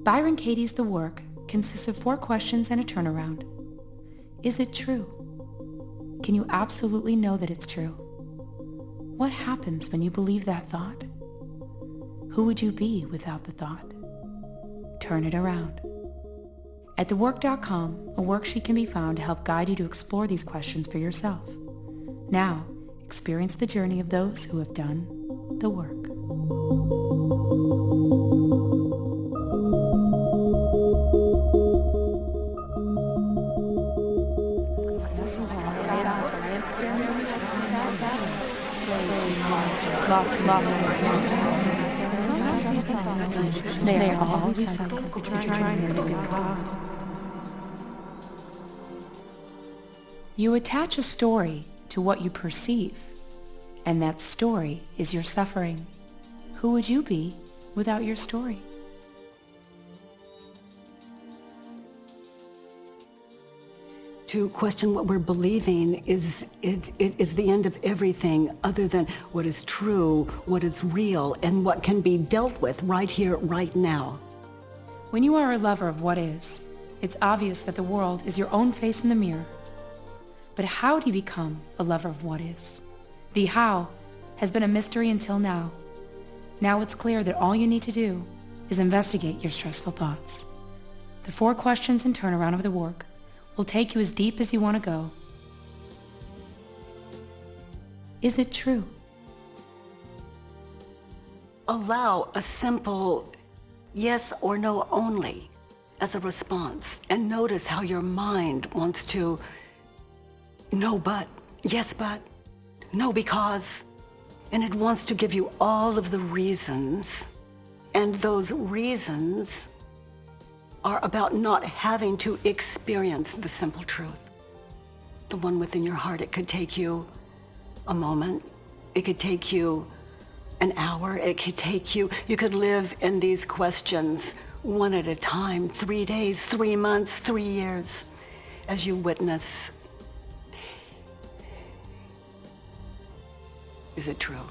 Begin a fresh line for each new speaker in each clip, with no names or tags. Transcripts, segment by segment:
Byron Katie's The Work consists of 4 questions and a turnaround. Is it true? Can you absolutely know that it's true? What happens when you believe that thought? Who would you be without the thought? Turn it around. At thework.com, a worksheet can be found to help guide you to explore these questions for yourself. Now, experience the journey of those who have done the work. Lost. They are all recycled, trying to be caught. You attach a story to what you perceive, and that story is your suffering. Who would you be without your story?
To question what we're believing is the end of everything other than what is true, what is real, and what can be dealt with right here, right now.
When you are a lover of what is, it's obvious that the world is your own face in the mirror. But how do you become a lover of what is? The how has been a mystery until now. Now it's clear that all you need to do is investigate your stressful thoughts. The 4 questions and turnaround of the work will take you as deep as you want to go. Is it true?
Allow a simple yes or no only as a response, and notice how your mind wants to no but, yes but, no because, and it wants to give you all of the reasons, and those reasons are about not having to experience the simple truth. The one within your heart. It could take you a moment. It could take you an hour. It could take you could live in these questions one at a time, 3 days, 3 months, 3 years, as you witness. Is it true?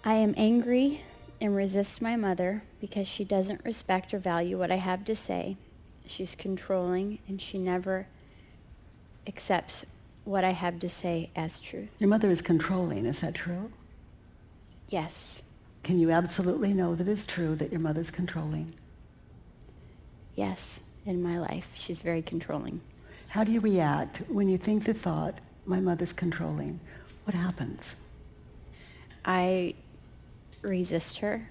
I am angry and resist my mother because she doesn't respect or value what I have to say. She's controlling and she never accepts what I have to say as true.
Your mother is controlling, is that true?
Yes.
Can you absolutely know that it's true that your mother's controlling?
Yes, in my life, she's very controlling.
How do you react when you think the thought, my mother's controlling? What happens?
I resist her.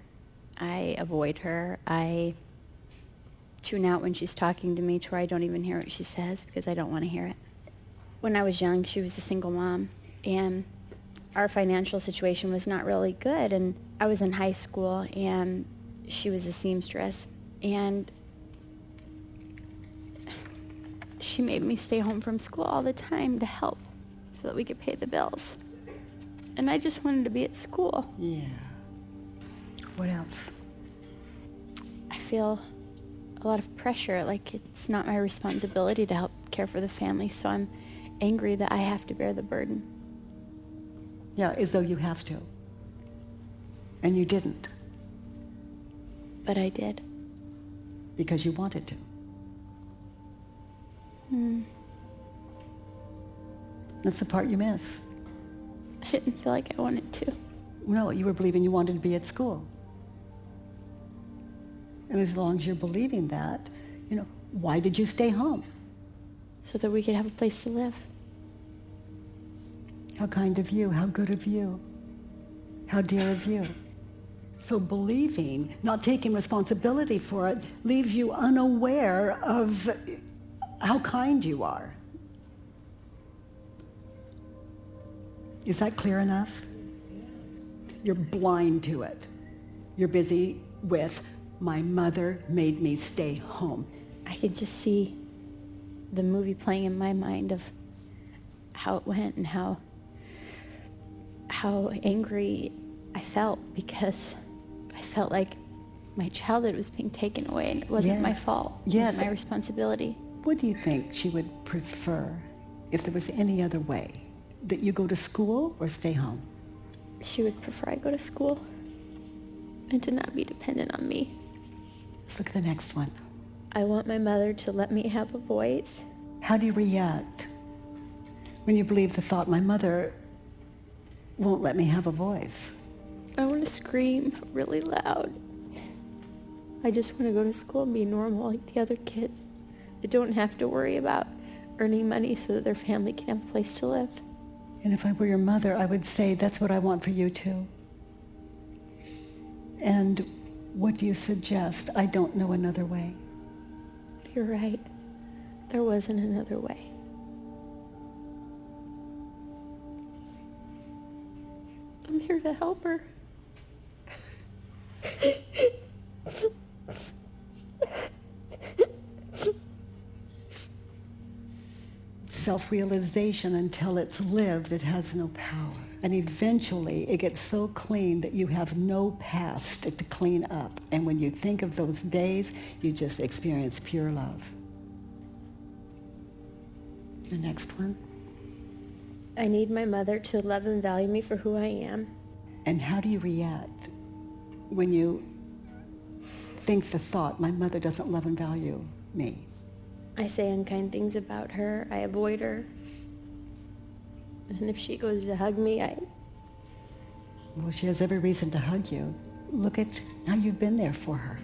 I avoid her. I tune out when she's talking to me to where I don't even hear what she says because I don't want to hear it. When I was young, she was a single mom, and our financial situation was not really good, and I was in high school, and she was a seamstress, and she made me stay home from school all the time to help so that we could pay the bills. And I just wanted to be at school.
Yeah. What else?
I feel a lot of pressure, like it's not my responsibility to help care for the family, so I'm angry that I have to bear the burden.
Yeah, as though you have to. And you didn't.
But I did.
Because you wanted to. That's the part you miss.
I didn't feel like I wanted to.
No, you were believing you wanted to be at school. And as long as you're believing that, why did you stay home?
So that we could have a place to live.
How kind of you, how good of you, how dear of you. So believing, not taking responsibility for it, leaves you unaware of how kind you are. Is that clear enough? You're blind to it. You're busy with, my mother made me stay home.
I could just see the movie playing in my mind of how it went and how angry I felt because I felt like my childhood was being taken away and it wasn't my fault. It wasn't my responsibility.
What do you think she would prefer if there was any other way? That you go to school or stay home?
She would prefer I go to school and to not be dependent on me.
Let's look at the next one.
I want my mother to let me have a voice.
How do you react when you believe the thought, my mother won't let me have a voice?
I want to scream really loud. I just want to go to school and be normal like the other kids. They don't have to worry about earning money so that their family can have a place to live.
And if I were your mother, I would say, that's what I want for you too. And what do you suggest? I don't know another way.
You're right. There wasn't another way. I'm here to help her.
Self-realization, until it's lived, it has no power. And eventually it gets so clean that you have no past to clean up. And when you think of those days, you just experience pure love. The next one.
I need my mother to love and value me for who I am.
And how do you react when you think the thought, my mother doesn't love and value me?
I say unkind things about her. I avoid her. And if she goes to hug me,
Well, she has every reason to hug you. Look at how you've been there for her.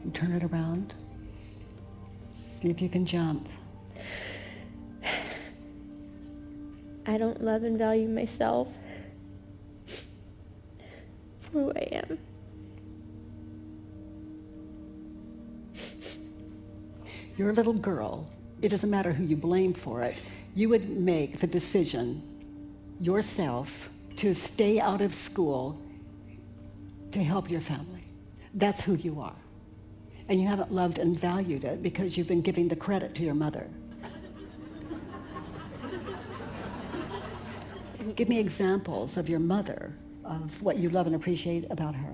You turn it around. See if you can jump.
I don't love and value myself for who I am.
You're a little girl. It doesn't matter who you blame for it. You would make the decision yourself to stay out of school to help your family. That's who you are. And you haven't loved and valued it because you've been giving the credit to your mother. Give me examples of your mother, of what you love and appreciate about her.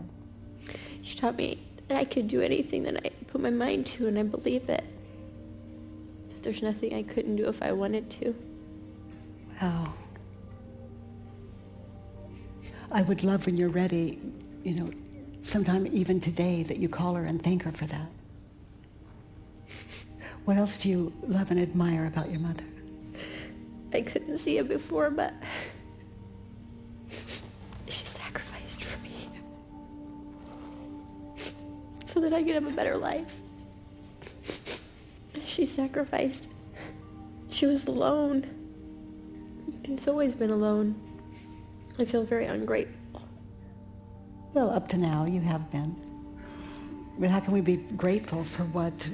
She taught me that I could do anything that I put my mind to, and I believe it. That there's nothing I couldn't do if I wanted to.
Wow. I would love when you're ready, sometime even today, that you call her and thank her for that. What else do you love and admire about your mother?
I couldn't see it before, but she sacrificed for me so that I could have a better life. She sacrificed. She was alone. She's always been alone. I feel very ungrateful.
Well, up to now, you have been. But how can we be grateful for what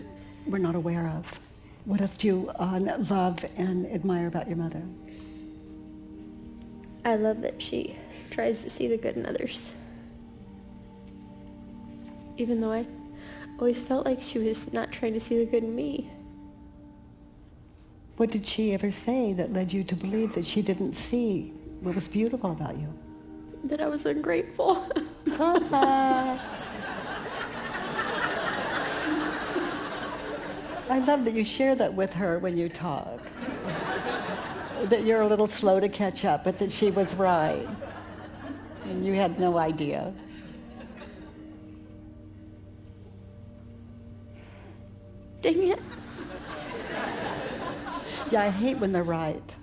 we're not aware of? What else do you love and admire about your mother?
I love that she tries to see the good in others. Even though I always felt like she was not trying to see the good in me.
What did she ever say that led you to believe that she didn't see what was beautiful about you?
That I was ungrateful.
I love that you share that with her when you talk. That you're a little slow to catch up, but that she was right. And you had no idea.
Dang it.
Yeah, I hate when they're right.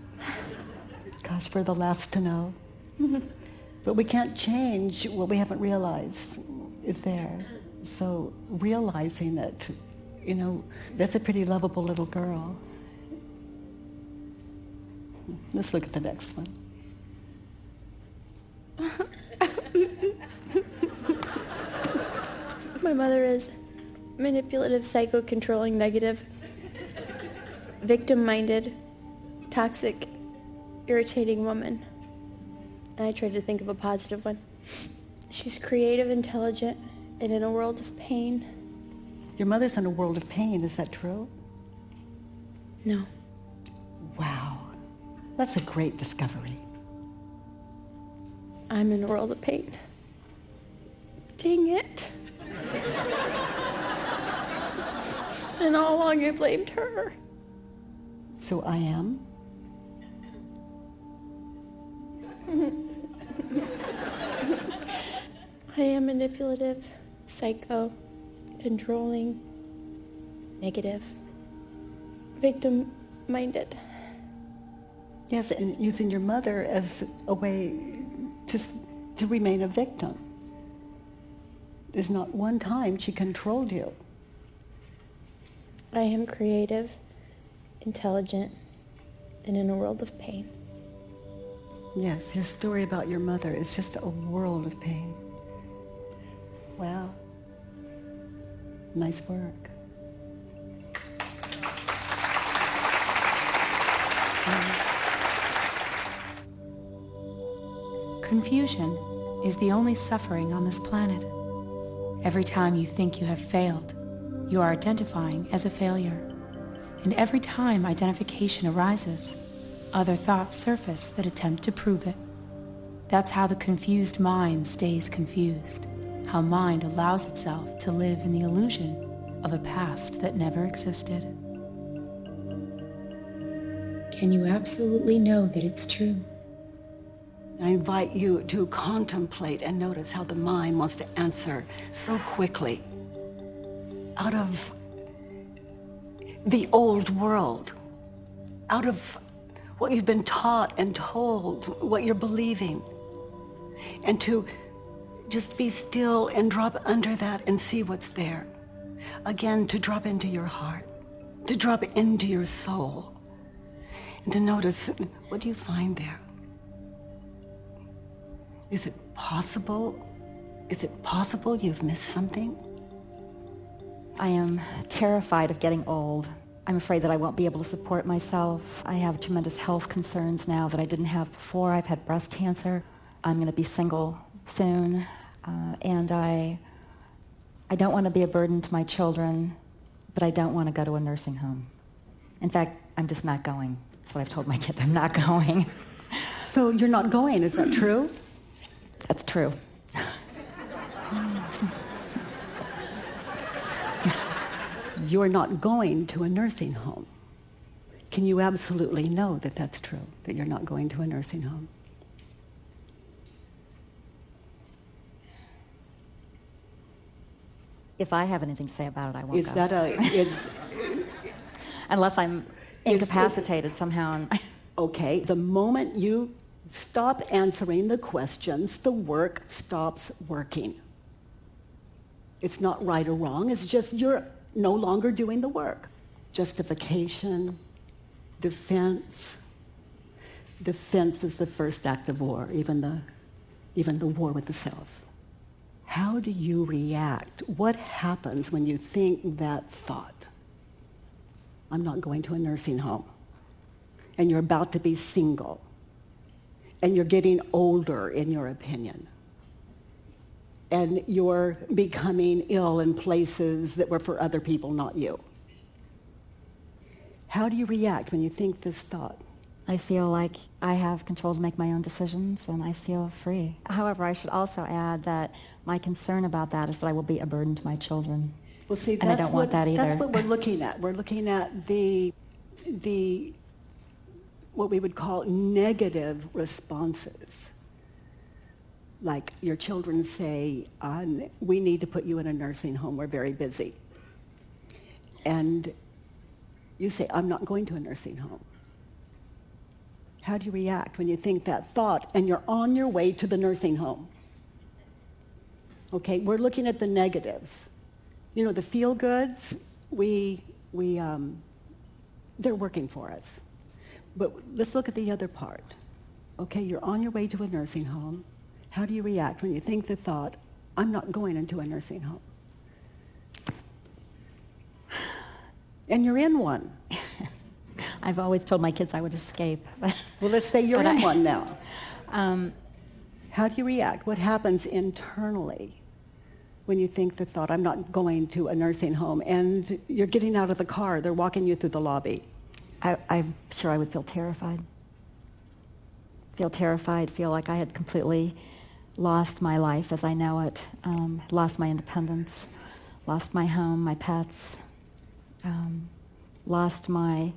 Gosh, we're the last to know. But we can't change what we haven't realized is there. So realizing that, that's a pretty lovable little girl. Let's look at the next one.
My mother is manipulative, psycho-controlling, negative, victim-minded, toxic, irritating woman. And I tried to think of a positive one. She's creative, intelligent, and in a world of pain.
Your mother's in a world of pain, is that true?
No.
Wow. That's a great discovery.
I'm in a world of pain. Dang it. And all along I blamed her.
So I am?
I am manipulative, psycho,
controlling, negative, victim-minded.
Yes, and using your mother as a way just to remain a victim. There's not one time she controlled you.
I am creative, intelligent, and in a world of pain.
Yes, your story about your mother is just a world of pain. Wow. Nice work.
Confusion is the only suffering on this planet. Every time you think you have failed, you are identifying as a failure. And every time identification arises, other thoughts surface that attempt to prove it. That's how the confused mind stays confused, how mind allows itself to live in the illusion of a past that never existed. Can you absolutely know that it's true?
I invite you to contemplate and notice how the mind wants to answer so quickly out of the old world, out of what you've been taught and told, what you're believing, and to just be still and drop under that and see what's there. Again, to drop into your heart, to drop into your soul, and to notice, what do you find there? Is it possible? Is it possible you've missed something?
I am terrified of getting old. I'm afraid that I won't be able to support myself. I have tremendous health concerns now that I didn't have before. I've had breast cancer. I'm going to be single soon. And I don't want to be a burden to my children, but I don't want to go to a nursing home. In fact, I'm just not going. That's what I've told my kids. I'm not going.
So you're not going, is that true?
That's true.
You're not going to a nursing home. Can you absolutely know that that's true, that you're not going to a nursing home?
If I have anything to say about it, I won't
Is
go.
that
Unless I'm incapacitated somehow.
okay, the moment you stop answering the questions, the work stops working. It's not right or wrong, it's just you're no longer doing the work. Justification, defense. Defense is the first act of war, even the war with the self. How do you react? What happens when you think that thought? I'm not going to a nursing home. And you're about to be single. And you're getting older, in your opinion. And you're becoming ill in places that were for other people, not you. How do you react when you think this thought?
I feel like I have control to make my own decisions, and I feel free. However, I should also add that my concern about that is that I will be a burden to my children.
Well, see,
and I don't want that either.
That's what we're looking at. We're looking at the what we would call negative responses. Like your children say, we need to put you in a nursing home, we're very busy. And you say, I'm not going to a nursing home. How do you react when you think that thought and you're on your way to the nursing home? Okay, we're looking at the negatives. You know, the feel-goods, they're working for us. But let's look at the other part. Okay, you're on your way to a nursing home. How do you react when you think the thought, I'm not going into a nursing home? And you're in one.
I've always told my kids I would escape.
Well, let's say you're in one now. How do you react? What happens internally when you think the thought, I'm not going to a nursing home, and you're getting out of the car, they're walking you through the lobby?
I'm sure I would feel terrified. Feel like I had completely lost my life as I know it, lost my independence, lost my home, my pets, lost my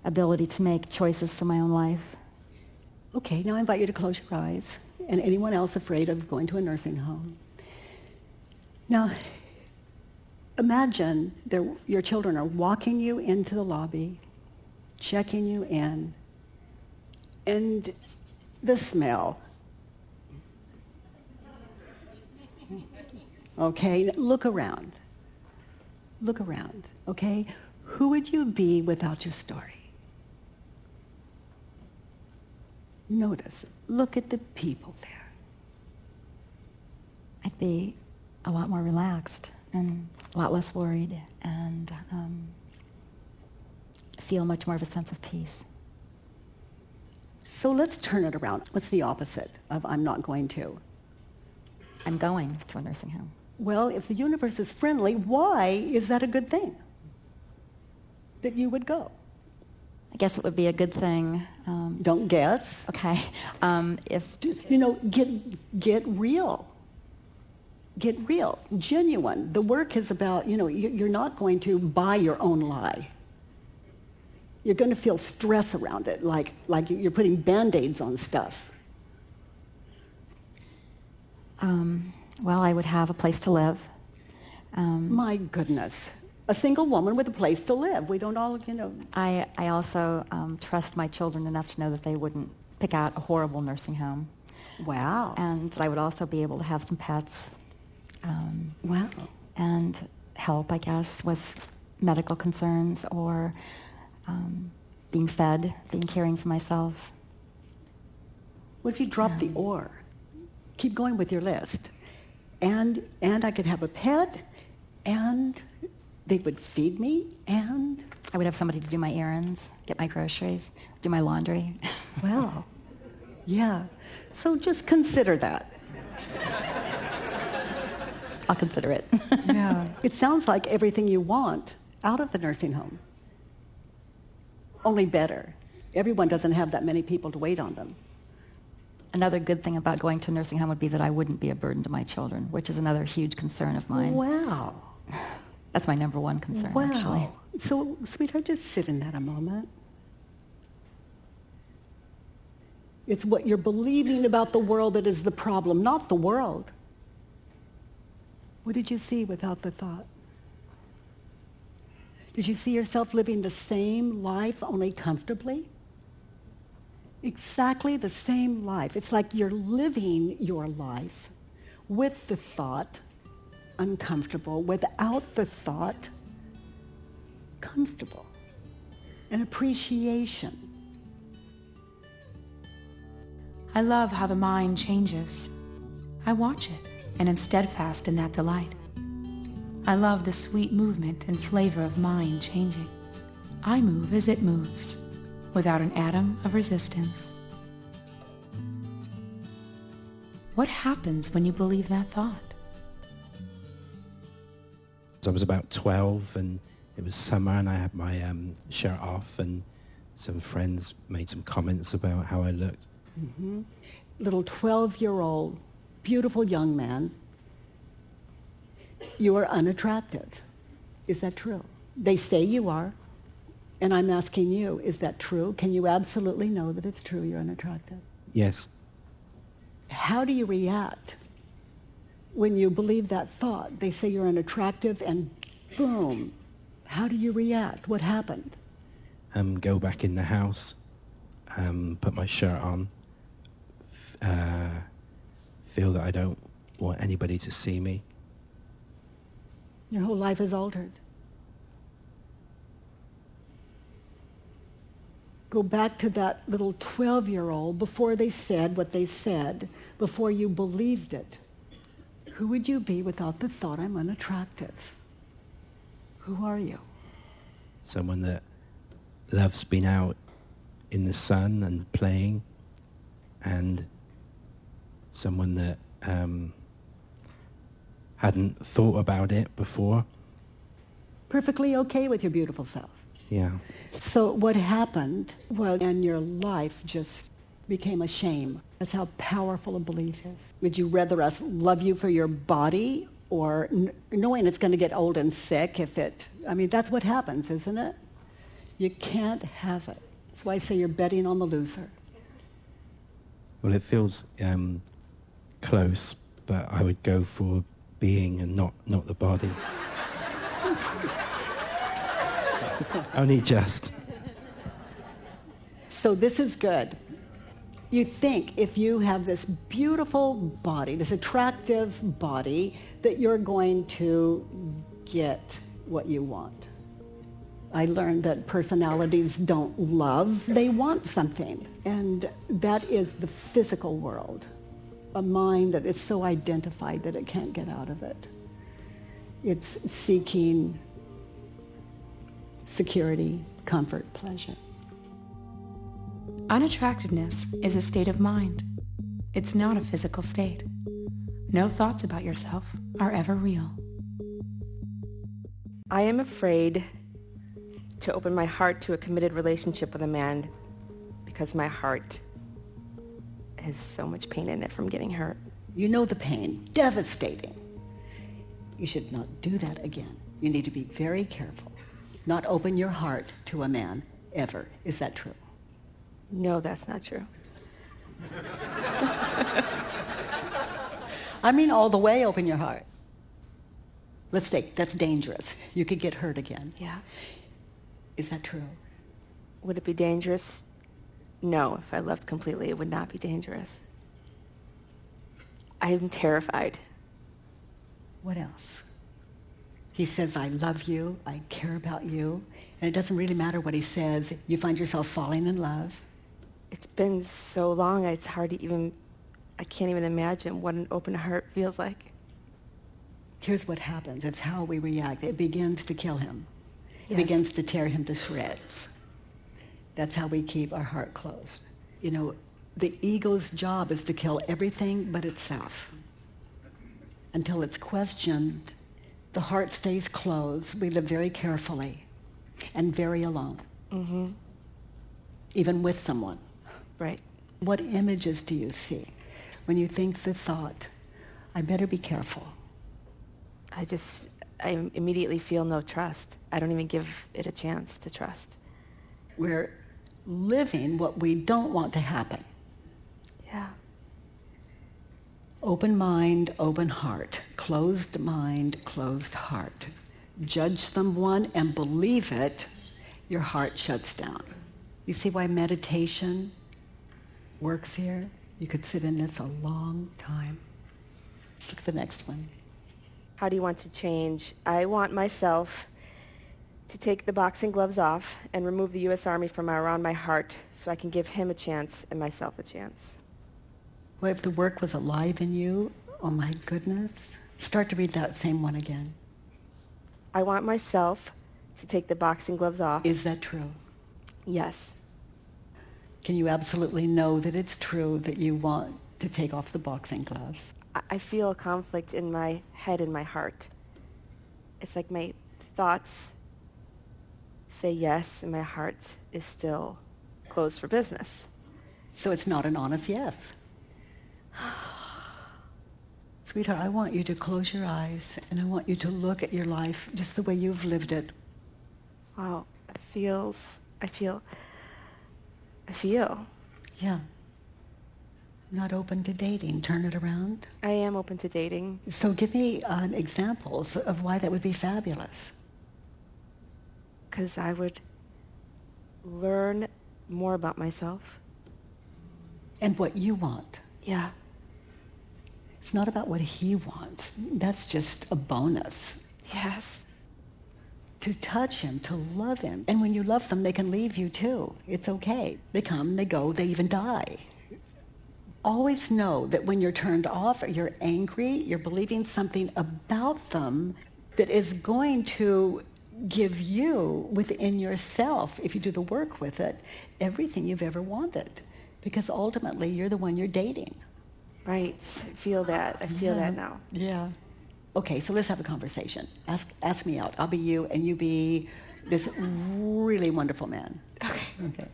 ability to make choices for my own life.
Okay, now I invite you to close your eyes, and anyone else afraid of going to a nursing home. Now, Imagine your children are walking you into the lobby, checking you in, and the smell. Okay, look around. Look around, okay? Who would you be without your story? Notice, look at the people there.
I'd be a lot more relaxed and a lot less worried and feel much more of a sense of peace.
So let's turn it around. What's the opposite of I'm not going to?
I'm going to a nursing home.
Well, if the universe is friendly, why is that a good thing? That you would go?
I guess it would be a good thing.
Don't guess.
Okay. If
get real. Get real, genuine. The work is about, you're not going to buy your own lie. You're going to feel stress around it, like you're putting Band-Aids on stuff.
Well, I would have a place to live.
My goodness. A single woman with a place to live. We don't all,
I also trust my children enough to know that they wouldn't pick out a horrible nursing home.
Wow.
And that I would also be able to have some pets.
Wow.
And help, I guess, with medical concerns or being fed, being caring for myself.
What if you drop the or? Keep going with your list. And I could have a pet, and they would feed me, and...
I would have somebody to do my errands, get my groceries, do my laundry.
Wow. Yeah. So just consider that.
I'll consider it.
Yeah. It sounds like everything you want out of the nursing home. Only better. Everyone doesn't have that many people to wait on them.
Another good thing about going to a nursing home would be that I wouldn't be a burden to my children, which is another huge concern of mine.
Wow.
That's my number one concern,
wow.
actually.
So, sweetheart, just sit in that a moment. It's what you're believing about the world that is the problem, not the world. What did you see without the thought? Did you see yourself living the same life, only comfortably? Exactly the same life. It's like you're living your life with the thought, uncomfortable, without the thought, comfortable. An appreciation.
I love how the mind changes. I watch it and am steadfast in that delight. I love the sweet movement and flavor of mind changing. I move as it moves, without an atom of resistance. What happens when you believe that thought?
So I was about 12 and it was summer and I had my shirt off and some friends made some comments about how I looked.
Mm-hmm. Little 12-year-old, beautiful young man. You are unattractive. Is that true? They say you are. And I'm asking you, is that true? Can you absolutely know that it's true you're unattractive?
Yes.
How do you react when you believe that thought? They say you're unattractive and boom. How do you react? What happened?
Go back in the house, put my shirt on, feel that I don't want anybody to see me.
Your whole life is altered. Go back to that little 12-year-old before they said what they said, before you believed it. Who would you be without the thought, I'm unattractive? Who are you?
Someone that loves being out in the sun and playing, and someone that hadn't thought about it before.
Perfectly okay with your beautiful self.
Yeah.
So what happened was, and your life just became a shame. That's how powerful a belief is. Would you rather us love you for your body or knowing it's going to get old and sick if it, that's what happens, isn't it? You can't have it. That's why I say you're betting on the loser.
Well, it feels close, but I would go for being and not the body. Only just.
So this is good. You think if you have this beautiful body, this attractive body, that you're going to get what you want. I learned that personalities don't love, they want something. And that is the physical world. A mind that is so identified that it can't get out of it. It's seeking security, comfort, pleasure.
Unattractiveness is a state of mind. It's not a physical state. No thoughts about yourself are ever real.
I am afraid to open my heart to a committed relationship with a man because my heart has so much pain in it from getting hurt.
You know the pain, devastating. You should not do that again. You need to be very careful. Not open your heart to a man, ever. Is that true?
No, that's not true.
I mean all the way open your heart. Let's say that's dangerous. You could get hurt again.
Yeah.
Is that true?
Would it be dangerous? No, if I loved completely, it would not be dangerous. I am terrified.
What else? He says, I love you, I care about you, and it doesn't really matter what he says. You find yourself falling in love.
It's been so long, it's hard to even, I can't even imagine what an open heart feels like.
Here's what happens. It's how we react. It begins to kill him. It
Yes.
begins to tear him to shreds. That's how we keep our heart closed. You know, the ego's job is to kill everything but itself. Until it's questioned, the heart stays closed. We live very carefully and very alone.
Mm-hmm.
Even with someone.
Right.
What images do you see when you think the thought, I better be careful?
I immediately feel no trust. I don't even give it a chance to trust.
We're living what we don't want to happen.
Yeah.
Open mind, open heart. Closed mind, closed heart. Judge someone and believe it, your heart shuts down. You see why meditation works here? You could sit in this a long time. Let's look at the next one.
How do you want to change? I want myself to take the boxing gloves off and remove the U.S. Army from around my heart so I can give him a chance and myself a chance.
Well, if the work was alive in you, oh my goodness, start to read that same one again.
I want myself to take the boxing gloves off.
Is that true?
Yes.
Can you absolutely know that it's true that you want to take off the boxing gloves?
I feel a conflict in my head and my heart. It's like my thoughts say yes and my heart is still closed for business.
So it's not an honest yes. Sweetheart, I want you to close your eyes and I want you to look at your life just the way you've lived it.
Wow, I feel.
Yeah. Not open to dating. Turn it around.
I am open to dating.
So give me examples of why that would be fabulous.
Because I would learn more about myself.
And what you want.
Yeah.
It's not about what he wants. That's just a bonus.
Yes.
To touch him, to love him. And when you love them, they can leave you too. It's okay. They come, they go, they even die. Always know that when you're turned off or you're angry, you're believing something about them that is going to give you within yourself, if you do the work with it, everything you've ever wanted. Because ultimately, you're the one you're dating.
Right. I feel that. I feel that now.
Yeah. Okay, so let's have a conversation. Ask me out. I'll be you, and you be this really wonderful man. Okay.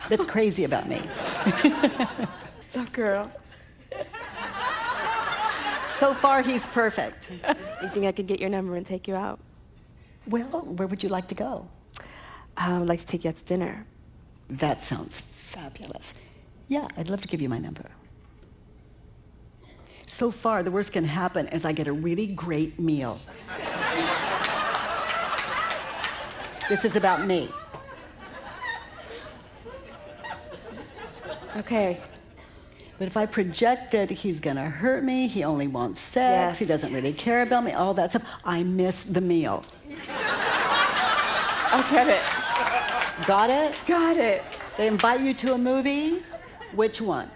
That's crazy about me.
What's up, girl?
So far, he's perfect.
You think I could get your number and take you out?
Well, where would you like to go?
I'd like to take you out to dinner.
That sounds fabulous. Yeah, I'd love to give you my number. So far, the worst can happen is I get a really great meal. This is about me.
Okay.
But if I projected he's going to hurt me, he only wants sex,
Yes.
he doesn't really care about me, all that stuff, I miss the meal.
I get it.
Got it?
Got it.
They invite you to a movie, which one?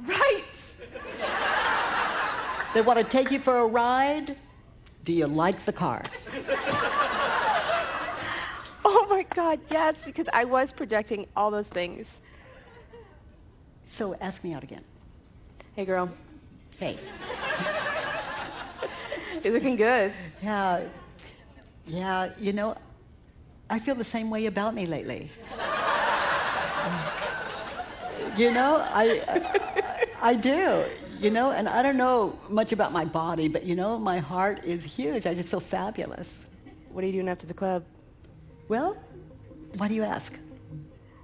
Right.
They want to take you for a ride, do you like the car?
Oh my God, yes, because I was projecting all those things.
So ask me out again.
Hey, girl.
Hey.
You're looking good.
Yeah, you know, I feel the same way about me lately. You know, I do, you know, and I don't know much about my body, but you know, my heart is huge. I just feel fabulous.
What are you doing after the club?
Well, why do you ask?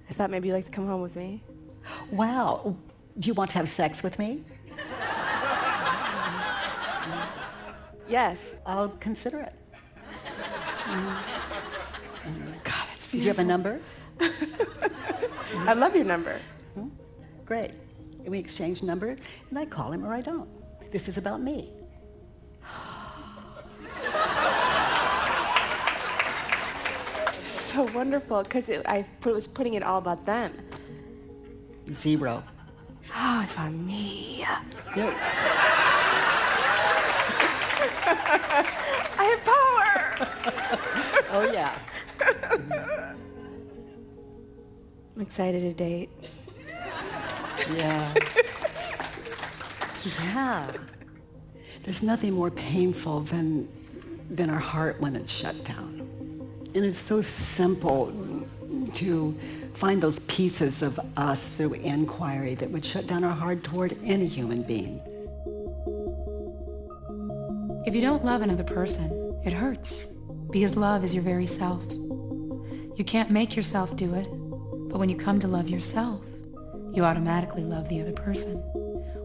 I thought maybe you'd like to come home with me.
Wow, do you want to have sex with me?
Yes.
I'll consider it.
God, that's
Do you have a number?
I love your number.
Great. And we exchange numbers, and I call him or I don't. This is about me.
So wonderful, because I was putting it all about them.
0.
Oh, it's about me.
Good.
I have power.
Oh, yeah.
I'm excited to date.
Yeah. Yeah. There's nothing more painful than our heart when it's shut down. And it's so simple to find those pieces of us through inquiry that would shut down our heart toward any human being.
If you don't love another person, it hurts, because love is your very self. You can't make yourself do it, but when you come to love yourself, you automatically love the other person.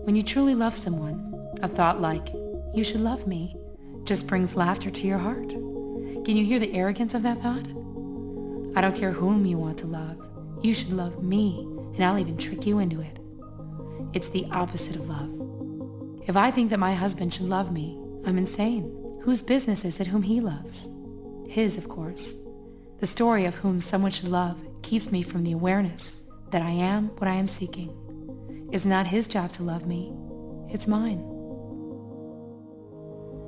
When you truly love someone, a thought like, "You should love me," just brings laughter to your heart. Can you hear the arrogance of that thought? I don't care whom you want to love. You should love me, and I'll even trick you into it. It's the opposite of love. If I think that my husband should love me, I'm insane. Whose business is it whom he loves? His, of course. The story of whom someone should love keeps me from the awareness that I am what I am seeking. It's not his job to love me. It's mine.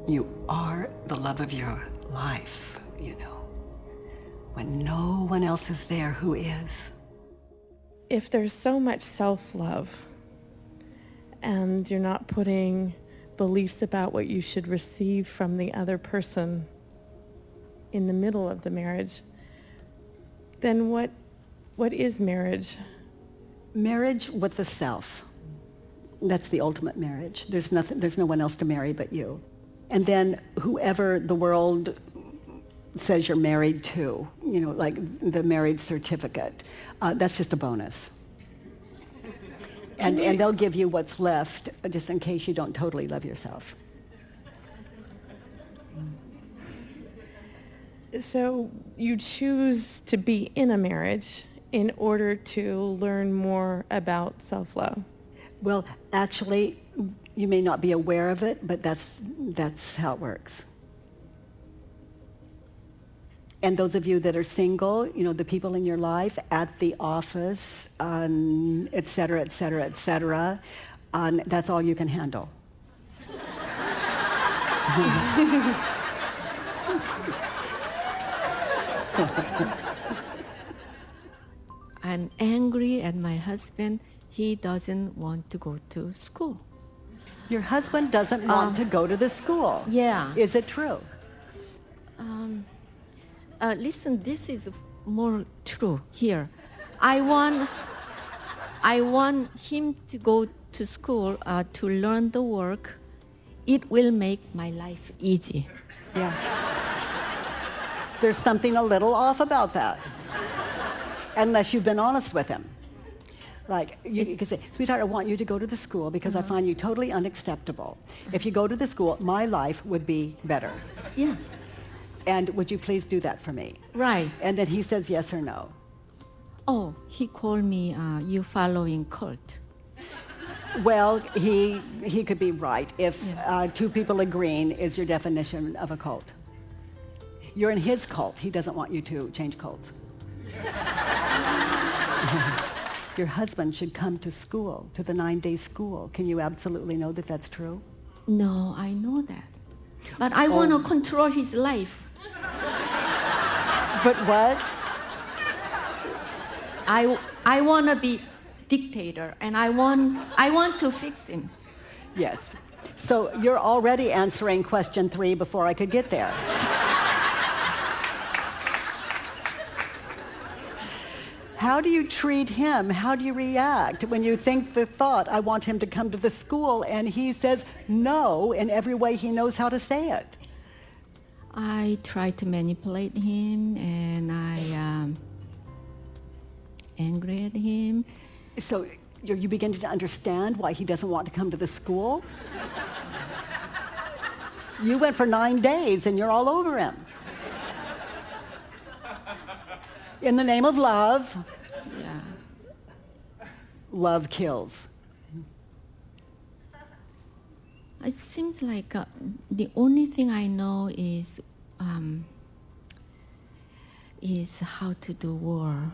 You are the love of your life, you know. When no one else is there, who is?
If there's so much self-love and you're not putting beliefs about what you should receive from the other person in the middle of the marriage, then what is marriage?
Marriage with the self. That's the ultimate marriage. There's no one else to marry but you. And then whoever the world says you're married to, you know, like the marriage certificate, that's just a bonus. And they'll give you what's left just in case you don't totally love yourself.
So you choose to be in a marriage in order to learn more about self-love.
Well, actually, you may not be aware of it, but that's how it works. And those of you that are single, you know, the people in your life, at the office, et cetera, et cetera, et cetera, that's all you can handle.
I'm angry at my husband. He doesn't want to go to school.
Your husband doesn't want to go to the school.
Yeah.
Is it true?
Listen, this is more true here. I want him to go to school to learn the work. It will make my life easy.
Yeah. There's something a little off about that. Unless you've been honest with him. Like, you can say, "Sweetheart, I want you to go to the school because I find you totally unacceptable. If you go to the school, my life would be better."
Yeah.
And would you please do that for me?
Right.
And then he says yes or no.
Oh, he called me you following cult.
Well, he could be right if two people agreeing is your definition of a cult. You're in his cult. He doesn't want you to change cults. Your husband should come to school, to the 9-day school. Can you absolutely know that that's true?
No, I know that. But I want to control his life.
But what?
I want to be dictator, and I want to fix him.
Yes. So you're already answering question 3 before I could get there. How do you treat him? How do you react when you think the thought, I want him to come to the school, and he says no in every way he knows how to say it?
I try to manipulate him, and I angry at him.
So you begin to understand why he doesn't want to come to the school? You went for 9 days and you're all over him. In the name of love.
Yeah.
Love kills.
It seems like the only thing I know is how to do war.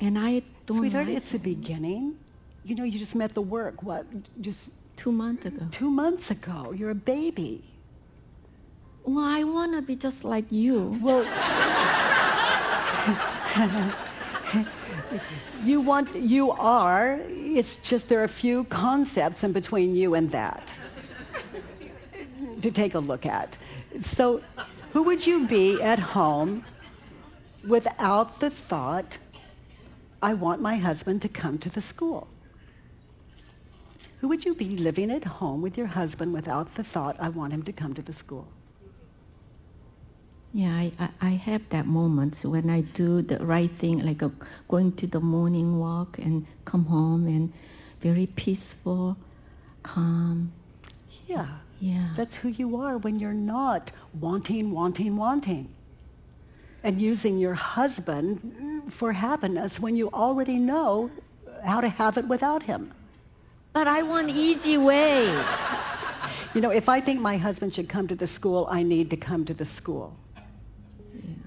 And I don't
Sweetheart,
like
it's the beginning. You know, you just met the work, what, just
2 months ago.
2 months ago. You're a baby.
Well, I want to be just like you.
Well, you are. It's just there are a few concepts in between you and that to take a look at. So who would you be at home without the thought, I want my husband to come to the school? Who would you be living at home with your husband without the thought, I want him to come to the school?
Yeah, I have that moment when I do the right thing, like going to the morning walk and come home and very peaceful, calm.
Yeah.
Yeah.
That's who you are when you're not wanting. And using your husband for happiness when you already know how to have it without him.
But I want easy way.
You know, if I think my husband should come to the school, I need to come to the school.
Yeah.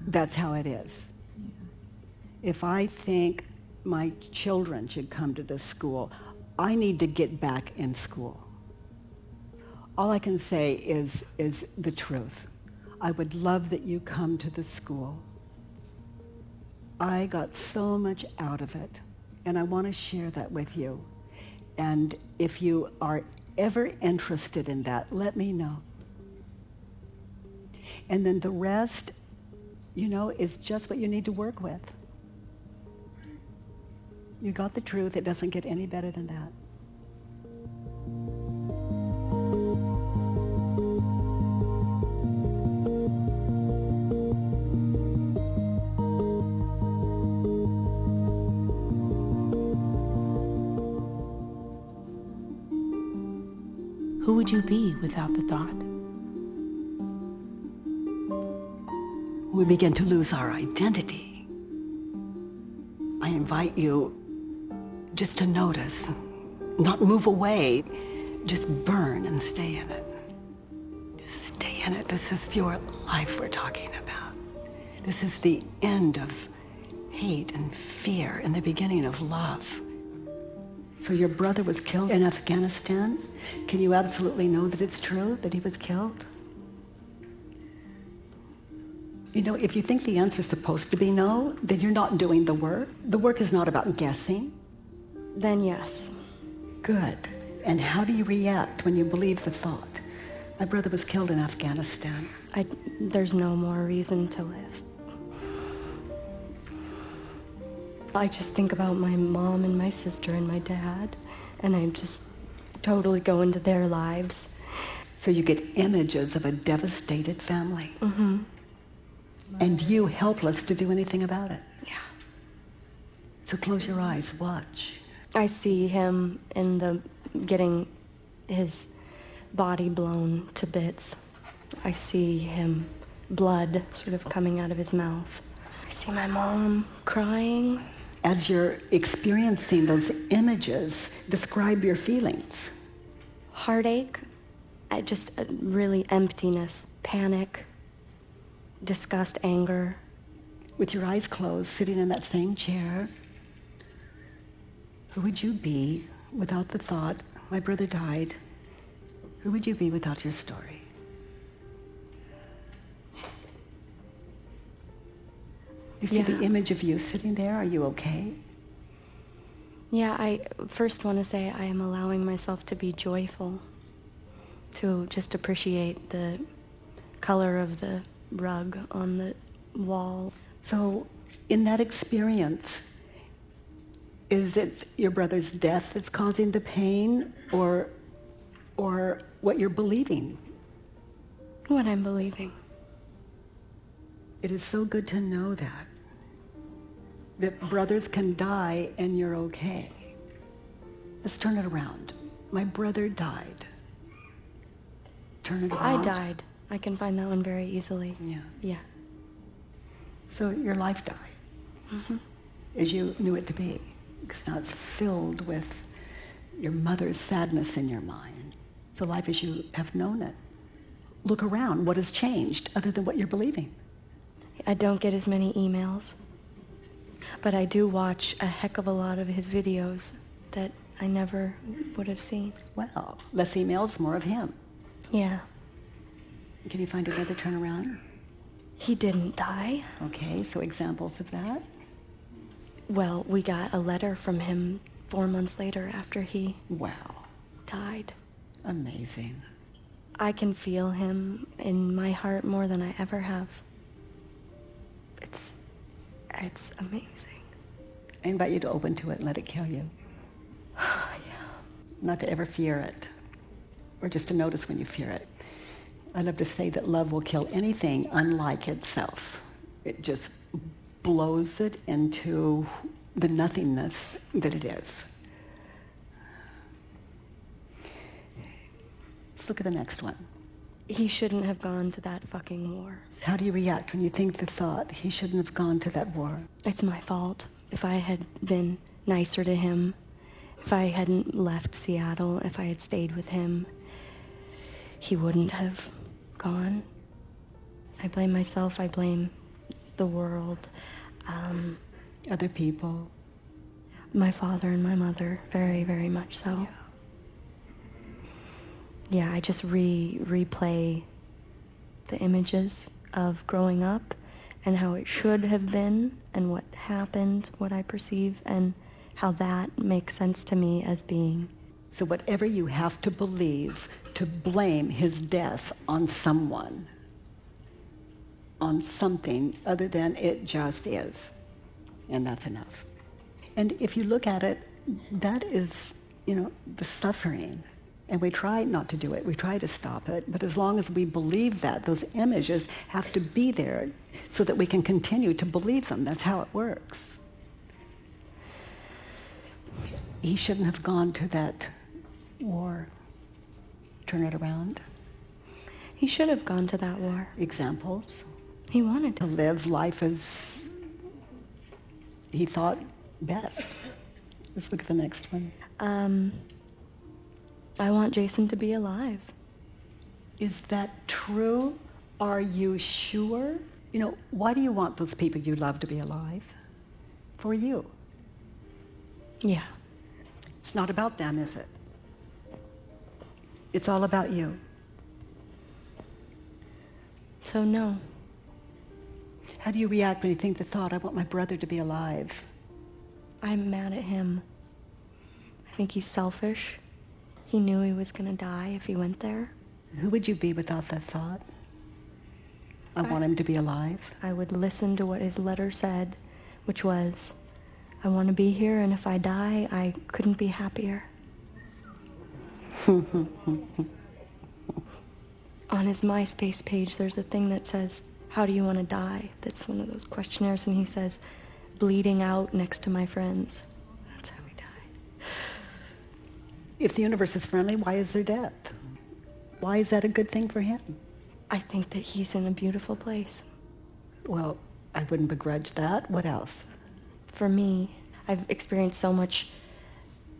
That's how it is. Yeah. If I think my children should come to the school, I need to get back in school. All I can say is the truth. I would love that you come to the school. I got so much out of it, and I want to share that with you. And if you are ever interested in that, let me know. And then the rest, you know, is just what you need to work with. You got the truth. It doesn't get any better than that.
Who would you be without the thought?
We begin to lose our identity. I invite you just to notice, not move away, just burn and stay in it. Just stay in it. This is your life we're talking about. This is the end of hate and fear and the beginning of love. So your brother was killed in Afghanistan? Can you absolutely know that it's true that he was killed? You know, if you think the answer is supposed to be no, then you're not doing the work. The work is not about guessing.
Then yes.
Good. And how do you react when you believe the thought? My brother was killed in Afghanistan.
There's no more reason to live. I just think about my mom and my sister and my dad, and I just totally go into their lives.
So you get images of a devastated family.
Mm-hmm.
And you helpless to do anything about it.
Yeah.
So close your eyes, watch.
I see him getting his body blown to bits. I see him blood sort of coming out of his mouth. I see my mom crying.
As you're experiencing those images, describe your feelings.
Heartache, just really emptiness, panic, disgust, anger.
With your eyes closed, sitting in that same chair, who would you be without the thought, my brother died? Who would you be without your story? You see the image of you sitting there? Are you okay?
Yeah, I first want to say I am allowing myself to be joyful, to just appreciate the color of the rug on the wall.
So in that experience, is it your brother's death that's causing the pain, or what you're believing?
What I'm believing.
It is so good to know that brothers can die and you're okay. Let's turn it around. My brother died. Turn it around.
I died. I can find that one very easily. Yeah.
So your life died, as you knew it to be, because now it's filled with your mother's sadness in your mind. So life as you have known it. Look around. What has changed other than what you're believing?
I don't get as many emails, but I do watch a heck of a lot of his videos that I never would have seen.
Well, less emails, more of him.
Yeah.
Can you find another turnaround?
He didn't die.
Okay, so examples of that?
Well, we got a letter from him 4 months later after he
Wow.
died.
Amazing.
I can feel him in my heart more than I ever have. It's amazing.
I invite you to open to it and let it kill you.
Yeah.
Not to ever fear it, or just to notice when you fear it. I love to say that love will kill anything unlike itself. It just blows it into the nothingness that it is. Let's look at the next one.
He shouldn't have gone to that fucking war.
How do you react when you think the thought, he shouldn't have gone to that war?
It's my fault. If I had been nicer to him, if I hadn't left Seattle, if I had stayed with him, he wouldn't have gone. I blame myself, I blame the world.
Other people.
My father and my mother, very, very much so. Yeah, I just replay the images of growing up and how it should have been and what happened, what I perceive, and how that makes sense to me as being.
So whatever you have to believe to blame his death on someone, on something other than it just is, and that's enough. And if you look at it, that is, the suffering. And we try not to do it. We try to stop it. But as long as we believe that, those images have to be there so that we can continue to believe them. That's how it works. He shouldn't have gone to that war. Turn it around.
He should have gone to that war.
Examples.
He wanted
to live life as he thought best. Let's look at the next one.
I want Jason to be alive.
Is that true? Are you sure? Why do you want those people you love to be alive? For you.
Yeah.
It's not about them, is it? It's all about you.
So no.
How do you react when you think the thought, I want my brother to be alive?
I'm mad at him. I think he's selfish. He knew he was going to die if he went there.
Who would you be without that thought? I want him to be alive.
I would listen to what his letter said, which was, I want to be here, and if I die, I couldn't be happier. On his MySpace page, there's a thing that says, how do you want to die? That's one of those questionnaires, and he says, bleeding out next to my friends. That's how he died.
If the universe is friendly, why is there death? Why is that a good thing for him?
I think that he's in a beautiful place.
Well, I wouldn't begrudge that. What else?
For me, I've experienced so much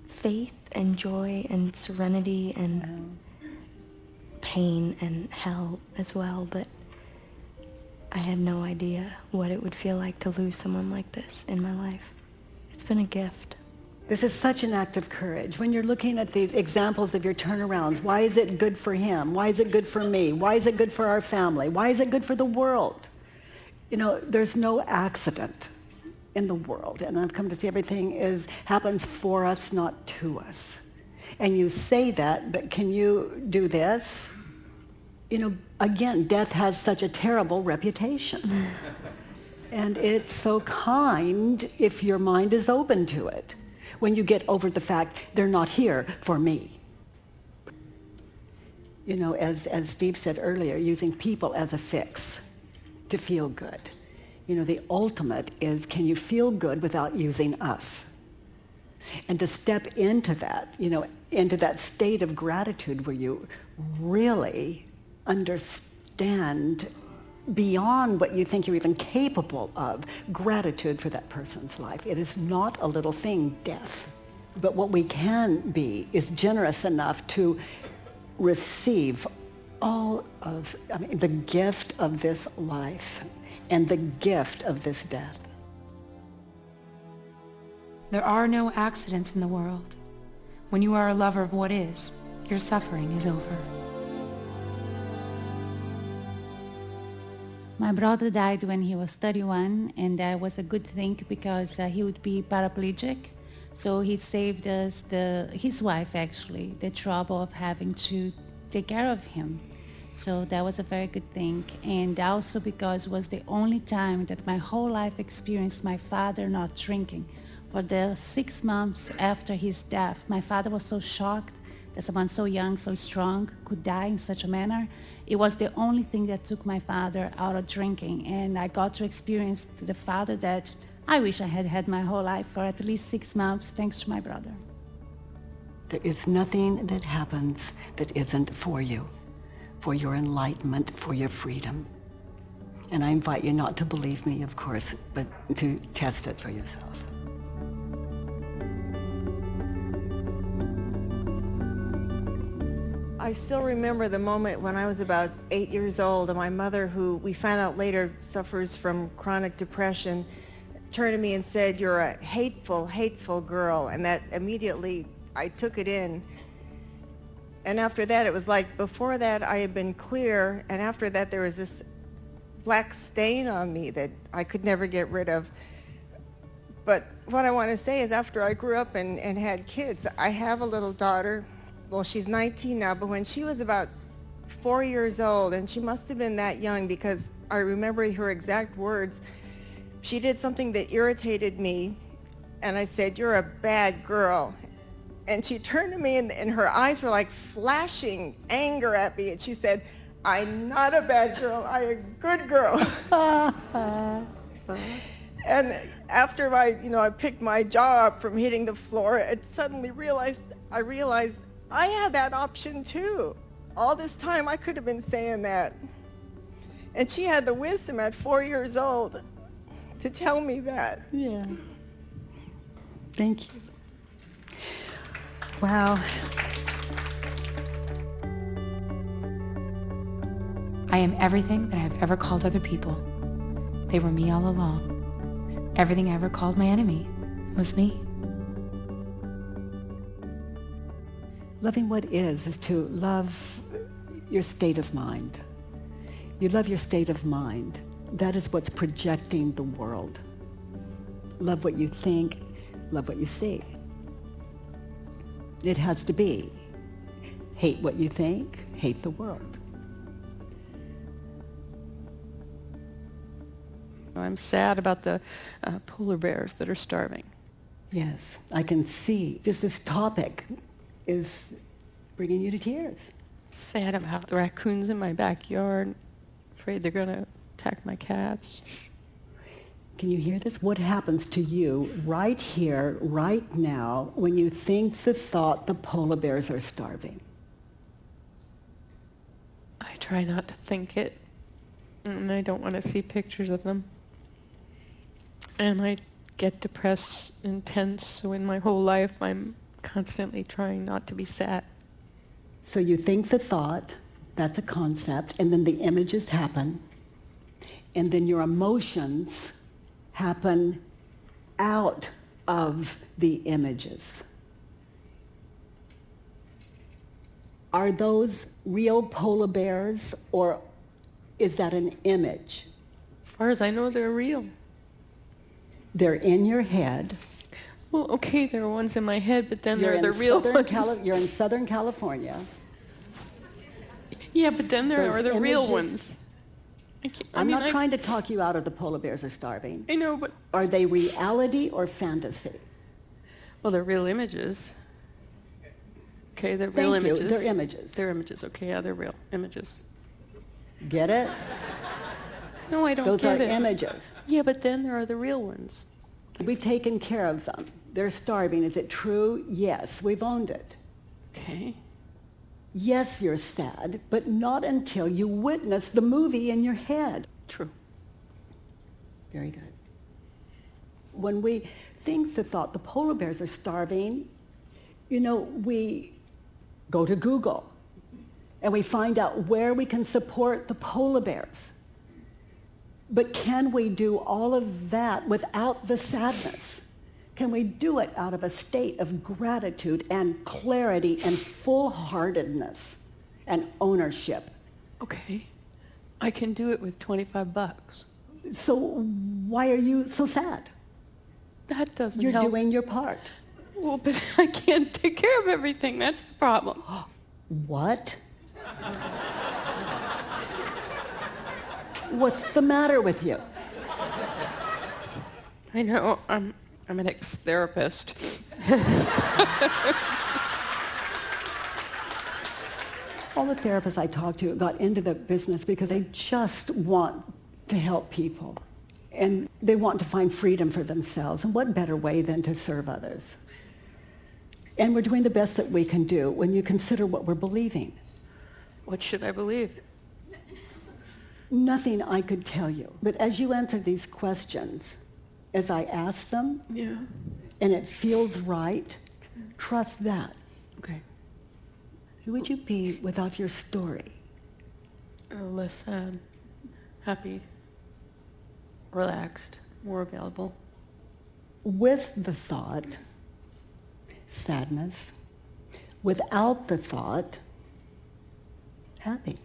faith and joy and serenity and pain and hell as well, but I had no idea what it would feel like to lose someone like this in my life. It's been a gift.
This is such an act of courage. When you're looking at these examples of your turnarounds, why is it good for him? Why is it good for me? Why is it good for our family? Why is it good for the world? You know, there's no accident in the world. And I've come to see everything happens for us, not to us. And you say that, but can you do this? You know, again, death has such a terrible reputation. And it's so kind if your mind is open to it. When you get over the fact they're not here for me. You know, as Steve said earlier, using people as a fix to feel good. You know, the ultimate is, can you feel good without using us? And to step into that, you know, into that state of gratitude where you really understand beyond what you think you're even capable of, gratitude for that person's life. It is not a little thing, death. But what we can be is generous enough to receive the gift of this life and the gift of this death.
There are no accidents in the world. When you are a lover of what is, your suffering is over.
My brother died when he was 31, and that was a good thing because he would be paraplegic. So he saved us, his wife actually, the trouble of having to take care of him. So that was a very good thing. And also because it was the only time that my whole life experienced my father not drinking. For the 6 months after his death, my father was so shocked that someone so young, so strong, could die in such a manner. It was the only thing that took my father out of drinking. And I got to experience the father that I wish I had had my whole life for at least 6 months, thanks to my brother.
There is nothing that happens that isn't for you, for your enlightenment, for your freedom. And I invite you not to believe me, of course, but to test it for yourselves.
I still remember the moment when I was about 8 years old, and my mother, who we found out later suffers from chronic depression, turned to me and said, "You're a hateful, hateful girl." And that immediately, I took it in. And after that, it was like, before that I had been clear, and after that there was this black stain on me that I could never get rid of. But what I want to say is, after I grew up and had kids, I have a little daughter. Well, she's 19 now, but when she was about 4 years old, and she must have been that young because I remember her exact words, she did something that irritated me, and I said, "You're a bad girl." And she turned to me, and her eyes were like flashing anger at me, and she said, "I'm not a bad girl, I'm a good girl." And after I picked my jaw up from hitting the floor, I realized I had that option too. All this time I could have been saying that. And she had the wisdom at 4 years old to tell me that.
Yeah. Thank you. Wow.
I am everything that I have ever called other people. They were me all along. Everything I ever called my enemy was me.
Loving what is to love your state of mind. You love your state of mind. That is what's projecting the world. Love what you think, love what you see. It has to be. Hate what you think, hate the world.
I'm sad about the polar bears that are starving.
Yes, I can see. Just this topic is bringing you to tears.
Sad about the raccoons in my backyard. Afraid they're going to attack my cats.
Can you hear this? What happens to you right here, right now, when you think the thought the polar bears are starving?
I try not to think it, and I don't want to see pictures of them. And I get depressed and tense, so in my whole life I'm constantly trying not to be sad.
So you think the thought, that's a concept, and then the images happen, and then your emotions happen out of the images. Are those real polar bears, or is that an image?
As far as I know, they're real.
They're in your head.
Well, okay, there are ones in my head, but then there are the real ones.
You're in Southern California.
Yeah, but then there are the real
images.
ones.
I'm not trying to talk you out of the polar bears are starving.
I know, but...
Are they reality or fantasy?
Well, they're real images. Okay, they're real
Thank you.
images.
They're images.
They're images. Okay, yeah, they're real images.
Get it?
No, I don't
Those
get
are
it.
images.
Yeah, but then there are the real ones.
We've taken care of them. They're starving. Is it true? Yes, we've owned it.
Okay.
Yes, you're sad, but not until you witness the movie in your head.
True.
Very good. When we think the thought, the polar bears are starving, we go to Google and we find out where we can support the polar bears. But can we do all of that without the sadness? Can we do it out of a state of gratitude and clarity and full-heartedness and ownership?
Okay. I can do it with $25.
So why are you so sad?
That doesn't
You're
help.
doing your part.
Well, but I can't take care of everything. That's the problem.
What? What's the matter with you?
I know. I'm an ex-therapist.
All the therapists I talked to got into the business because they just want to help people. And they want to find freedom for themselves. And what better way than to serve others? And we're doing the best that we can do when you consider what we're believing.
What should I believe?
Nothing I could tell you. But as you answer these questions, as I ask them,
Yeah.
and it feels right, trust that.
Okay.
Who would you be without your story?
Less sad, happy, relaxed, more available.
With the thought, sadness. Without the thought, happy.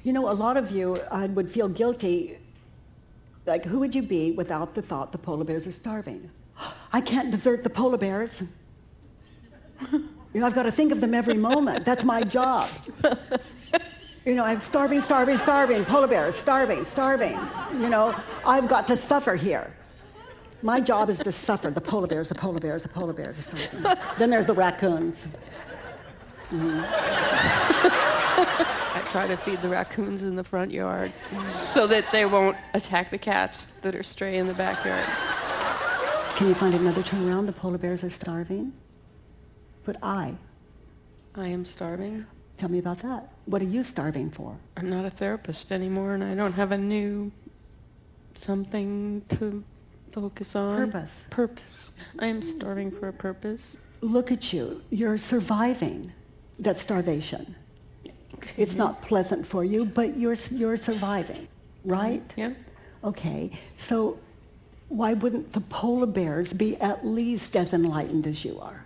A lot of you would feel guilty. Like, who would you be without the thought the polar bears are starving? I can't desert the polar bears. I've got to think of them every moment. That's my job. I'm starving, polar bears, starving. I've got to suffer here. My job is to suffer. The polar bears are starving. Then there's the raccoons.
I try to feed the raccoons in the front yard so that they won't attack the cats that are stray in the backyard.
Can you find another turnaround? The polar bears are starving. But I
am starving.
Tell me about that. What are you starving for?
I'm not a therapist anymore, and I don't have a new something to focus on. Purpose. I am starving for a purpose.
Look at you. You're surviving that starvation. Okay. It's not pleasant for you, but you're surviving, right?
Yeah.
Okay. So why wouldn't the polar bears be at least as enlightened as you are?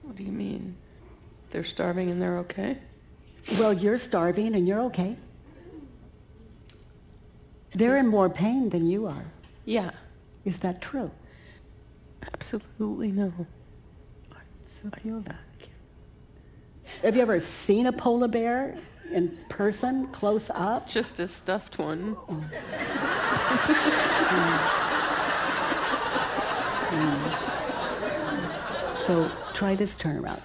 What do you mean? They're starving and they're okay?
Well, you're starving and you're okay. They're in more pain than you are.
Yeah.
Is that true?
Absolutely no.
I feel that. Have you ever seen a polar bear in person, close up?
Just a stuffed one.
So try this turnaround.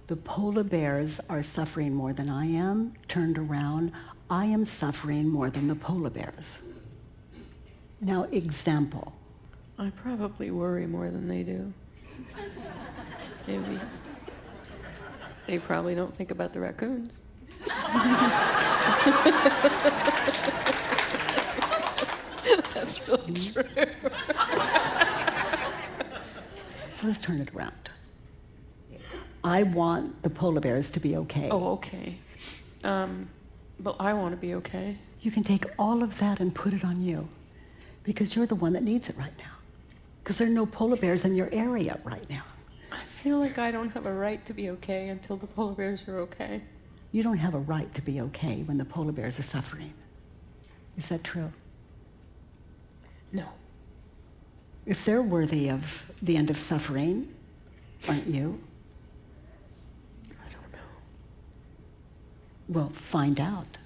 The polar bears are suffering more than I am. Turned around, I am suffering more than the polar bears. Now, example.
I probably worry more than they do. Maybe. They probably don't think about the raccoons. That's really true.
So let's turn it around. I want the polar bears to be okay.
Oh, okay. But I want to be okay.
You can take all of that and put it on you, because you're the one that needs it right now. Because there are no polar bears in your area right now.
I feel like I don't have a right to be okay until the polar bears are okay.
You don't have a right to be okay when the polar bears are suffering. Is that true?
No.
If they're worthy of the end of suffering, aren't you?
I don't know.
Well, find out.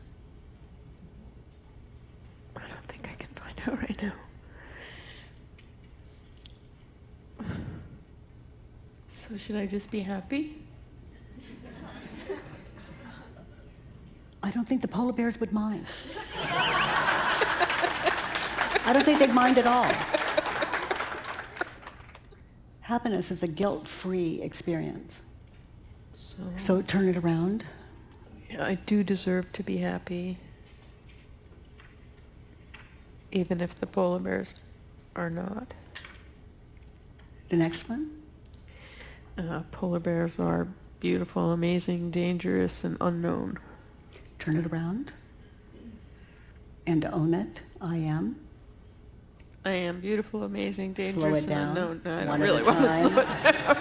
I don't think I can find out right now. So should I just be happy?
I don't think the polar bears would mind. I don't think they'd mind at all. Happiness is a guilt-free experience. So turn it around.
Yeah, I do deserve to be happy, even if the polar bears are not.
The next one?
Polar bears are beautiful, amazing, dangerous, and unknown.
Turn it around. And own it. I am.
I am beautiful, amazing,
Slow
dangerous,
it
and
down.
unknown. No, I
One
don't
at
really
a
want to
time.
slow it down.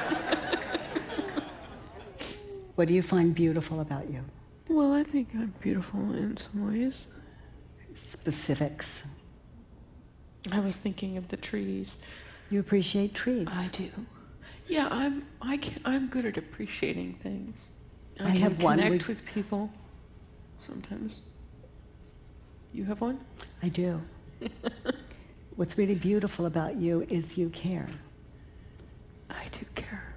What do you find beautiful about you?
Well, I think I'm beautiful in some ways.
Specifics.
I was thinking of the trees.
You appreciate trees.
I do. Yeah, I'm good at appreciating things.
I
can
have one.
connect with people sometimes. You have one?
I do. What's really beautiful about you is you care.
I do care.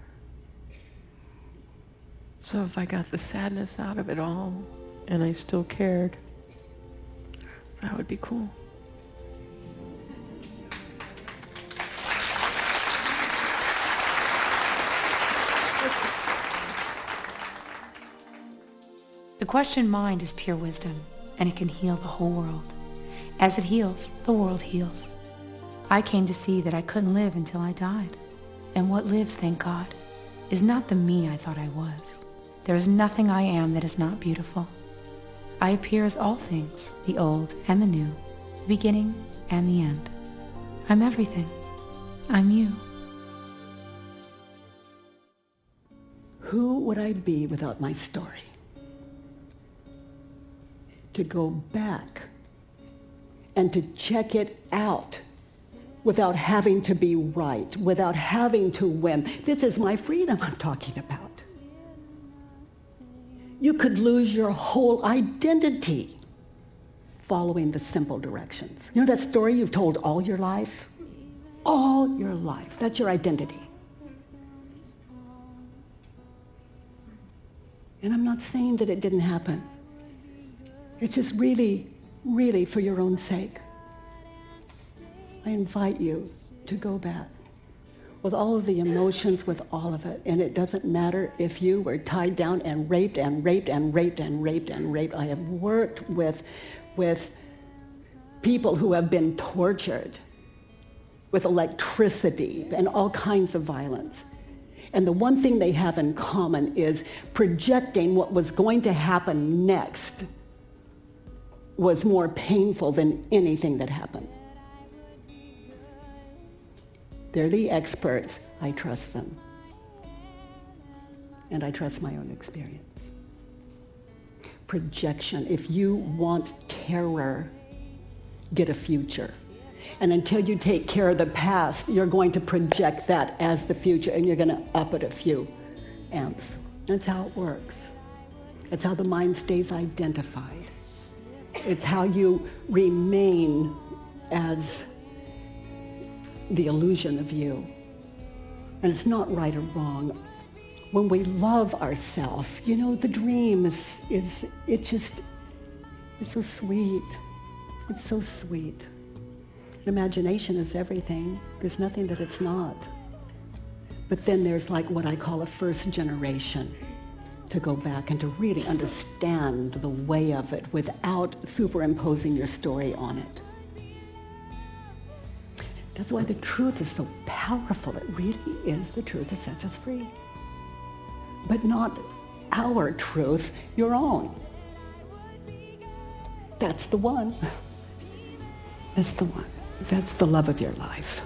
So if I got the sadness out of it all and I still cared, that would be cool.
The question mind is pure wisdom, and it can heal the whole world. As it heals, the world heals. I came to see that I couldn't live until I died. And what lives, thank God, is not the me I thought I was. There is nothing I am that is not beautiful. I appear as all things, the old and the new, the beginning and the end. I'm everything. I'm you.
Who would I be without my story? To go back and to check it out without having to be right, without having to win. This is my freedom I'm talking about. You could lose your whole identity following the simple directions. You know that story you've told all your life? All your life. That's your identity. And I'm not saying that it didn't happen. It's just really, really for your own sake. I invite you to go back with all of the emotions, with all of it. And it doesn't matter if you were tied down and raped and raped and raped and raped and raped. I have worked with people who have been tortured with electricity and all kinds of violence. And the one thing they have in common is projecting what was going to happen next was more painful than anything that happened. They're the experts. I trust them. And I trust my own experience. Projection. If you want terror, get a future. And until you take care of the past, you're going to project that as the future, and you're going to up it a few amps. That's how it works. That's how the mind stays identified. It's how you remain as the illusion of you. And it's not right or wrong. When we love ourselves, you know, the dream it's so sweet. It's so sweet. Imagination is everything. There's nothing that it's not. But then there's like what I call a first generation. to go back and to really understand the way of it without superimposing your story on it. That's why the truth is so powerful. It really is the truth that sets us free. But not our truth, your own. That's the one. That's the one. That's the love of your life.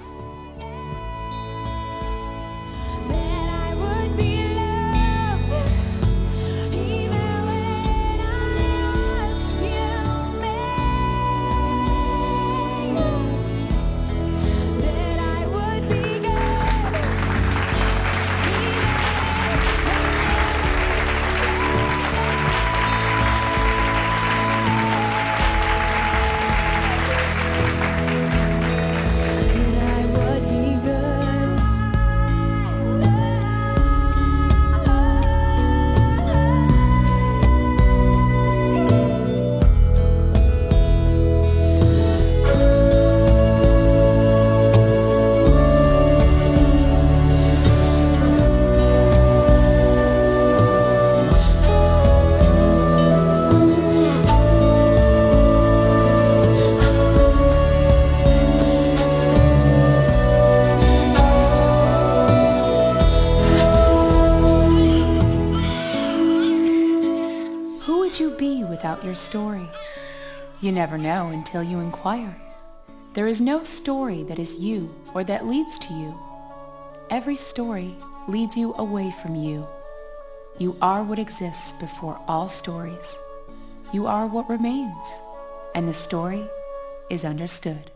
Your story. You never know until you inquire. There is no story that is you or that leads to you. Every story leads you away from you. You are what exists before all stories. You are what remains, and the story is understood.